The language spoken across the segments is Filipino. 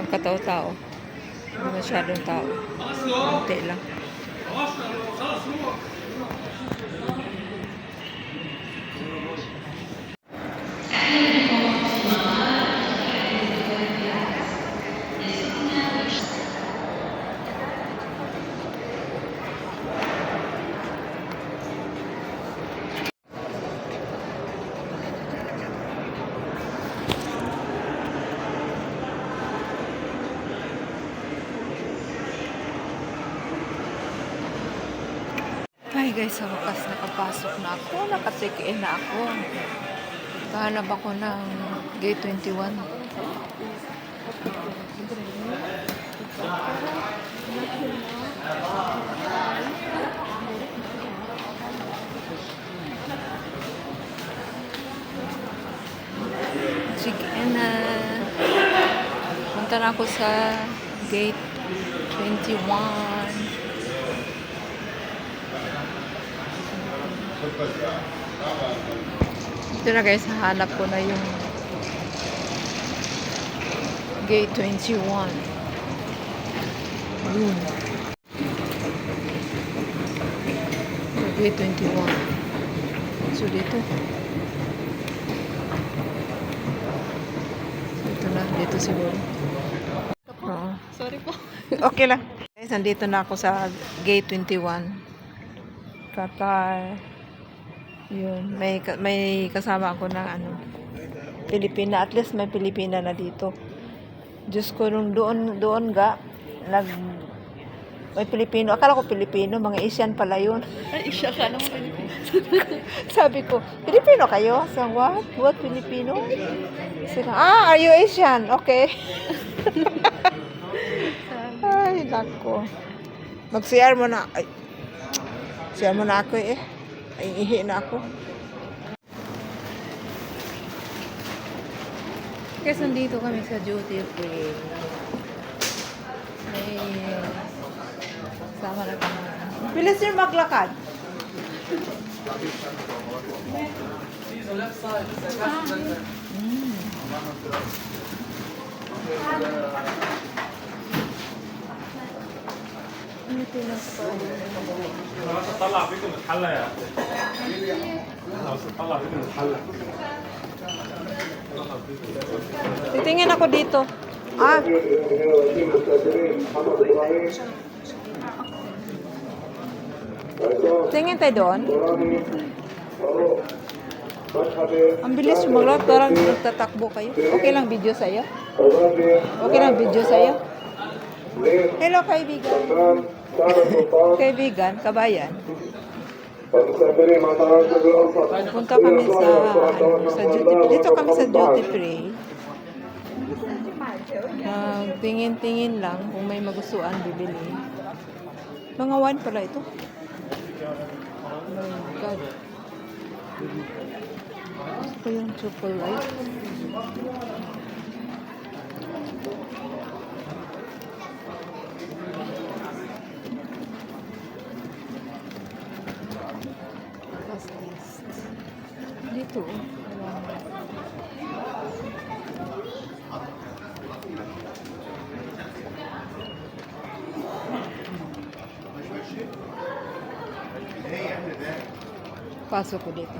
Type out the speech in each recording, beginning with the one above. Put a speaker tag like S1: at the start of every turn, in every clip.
S1: masyadong katao-tao. Hindi masyadong tao. Konti lang. Ay guys, sa wakas nakapasok na ako. Naka-check-in na ako. Kahanap ako ng gate 21. Check-in na. Punta na ako sa gate 21. Ito na guys, hanap ko na yung gate 21. Yun. So, gate 21. So, dito. Dito na. Dito siguro.
S2: Sorry po.
S1: Okay lang. Guys, nandito na ako sa gate 21. Yun, may kasama ako ng Pilipina. At least may Pilipina na dito. Diyos ko, nung doon may Pilipino. Akala ko Pilipino, mga Asian pala yun.
S2: Ay, isya ka naman Pilipino.
S1: Sabi ko, Pilipino kayo? So, what? What Filipino? Sila, are you Asian? Okay. Ay, nako. Mag-CR mo na. Ay, CR mo na ako eh. Ay, ihi na ako. Guys, nandito kami sa duty free. May sama na kami. Bilis yung maglakad.
S3: طلع فيكم الحله يا اخي طلع فيكم الحله
S1: Titingin ako dito. Tingin tayo doon. Ang bilis sumaglot. Parang nagtatakbo kayo. Okay lang video sa'yo? Okay lang video sa'yo? Hello, kaibigan. Kaibigan, kabayan. Punta kami sa duty free. Dito kami sa duty free. Tingin-tingin lang kung may magustuhan bibili. Mga wine pala ito. Oh my God. Ito yung chocolate. Dito. Pasok ko dito.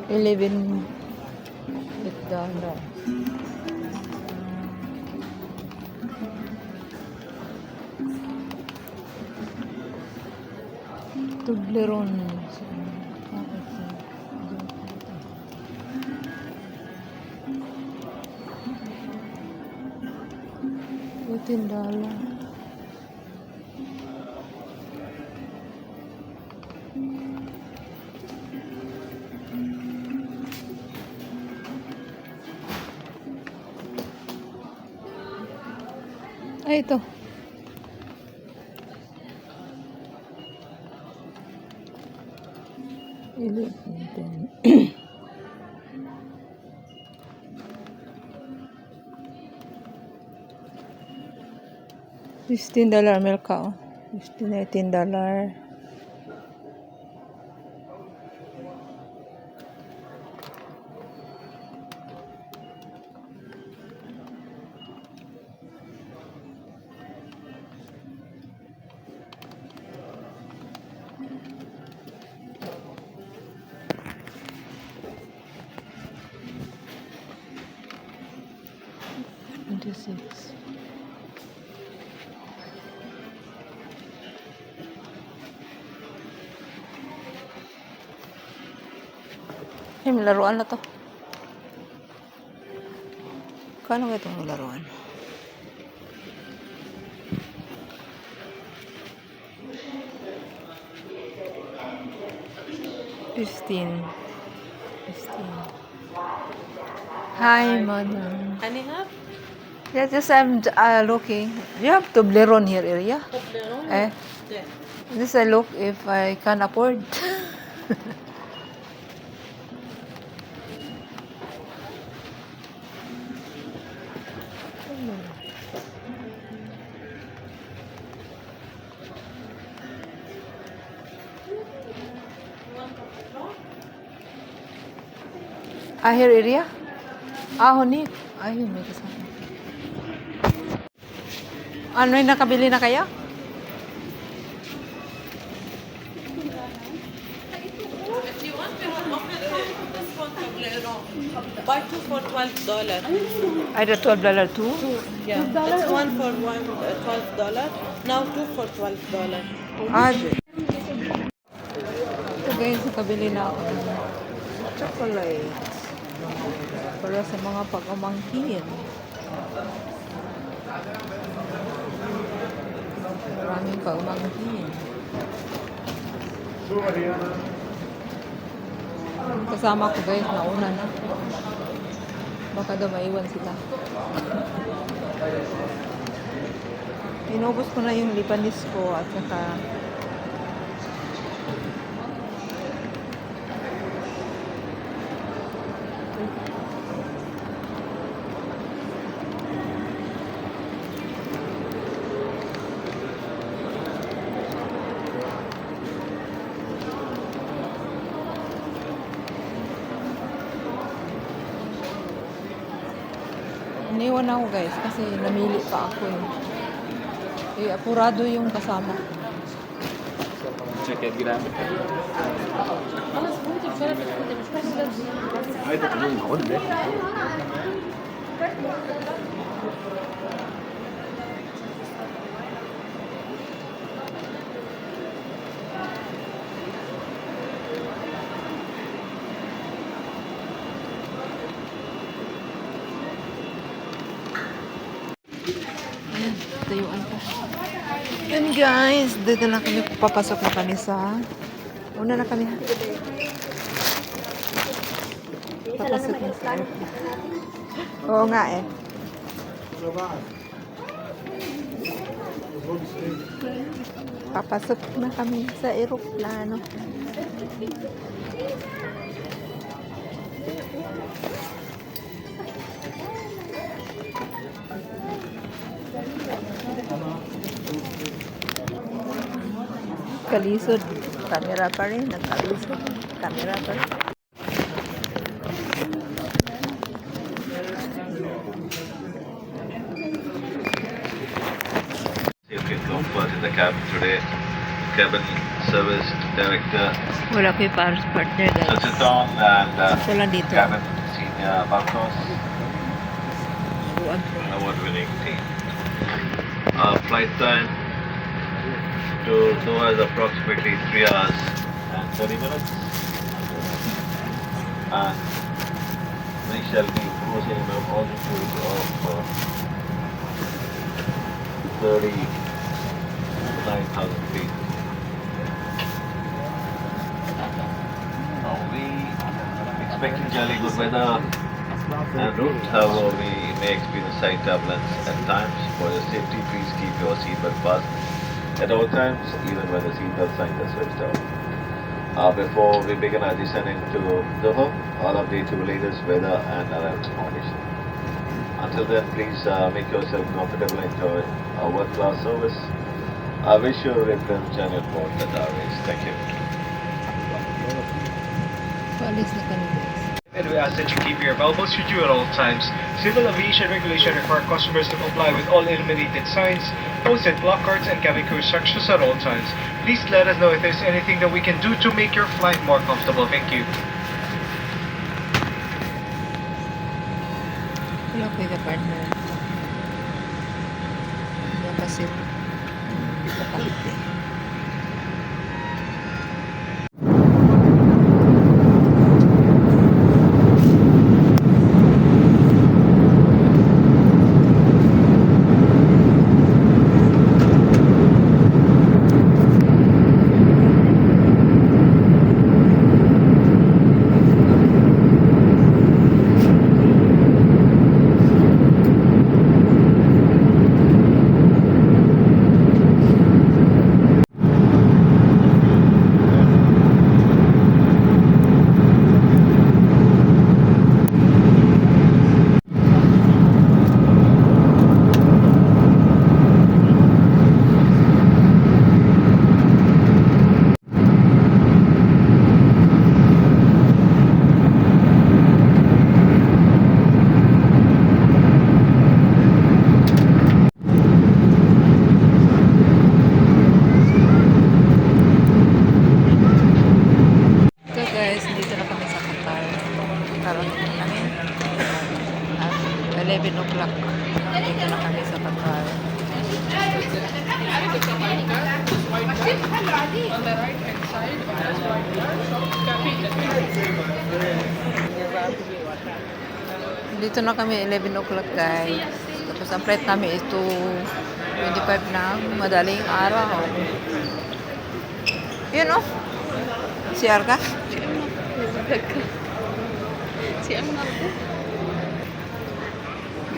S1: $11. Toblerone. $14. Ay, ito. $16 milk cow. $18. $26. Ay, may laruan na to. Kano ba itong laruan? $15. Hi, madam.
S2: Honey hub?
S1: Yeah, just I'm looking. You have Toblerone here area?
S2: Toblerone?
S1: Eh?
S2: Yeah.
S1: Just I look if I can afford. Here area? Honey. Ayun, may kasama. Ano yung nakabili na kayo?
S2: If you want, we have offered this one Toblerone. Buy two for $12.
S1: Ay, the $12 too?
S2: Yeah. It's one for $12. Now two for $12.
S1: Ito guys, nakabili na ako ng chocolate para sa mga pag-umangkin. Maraming pag-umangkin. Yung kasama ko guys, nauna na. Baka daw maiwan sila. Inubos ko na yung lipanis ko at saka iniwan ako guys kasi namili pa ako apurado yung kasama.
S3: Check it, gram.
S1: Ayan, tayuan ko. Yun guys, dito na kami, papasok na kami sa, una na kami. Papasok na sa airport. Oo nga eh. Papasok na kami sa aeroplano. Kalisod, camera pa rin, nagkalisod, camera pa rin.
S4: Safety comfort in the cabin today. Cabin service director
S1: Wala ko yung partner guys.
S4: Sachitong and
S1: Ito lang dito.
S4: cabin senior Marcos,
S1: Luwag ko.
S4: award-winning team. Flight time to Doha is approximately 3 hours and 30 minutes. And we shall be cruising at an altitude of 39,000 feet. We expecting jolly good weather and route, however we may experience slight turbulence at times. For your safety, please keep your seatbelt fastened at all times, even when the seatbelt sign is switched off. before we begin our descent into Doha, all of the two leaders, weather and arrival accommodation. Until then, please make yourself comfortable and enjoy our world-class service. I wish you a very pleasant journey on board the Airways. Thank you.
S1: Palis na kami guys.
S5: And we ask that you keep your bell buzzed with you at all times. Civil aviation regulation require customers to comply with all illuminated signs, posted placards, and cabin crew instructions at all times. Please let us know if there's anything that we can do to make your flight more comfortable. Thank you.
S1: Wala ko yung partner. Hindi kasi kapalit eh. So guys, dito na kami sa Qatar. Karating kami. At 11 o'clock. Dito na kami sa Qatar. Dito na kami 11 o'clock guys. Tapos ang flight namin is 2:25 na madaling araw. Yun oh. CR ka?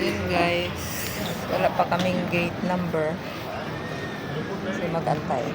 S1: Yun guys. Wala pa kaming gate number. Kasi magantay.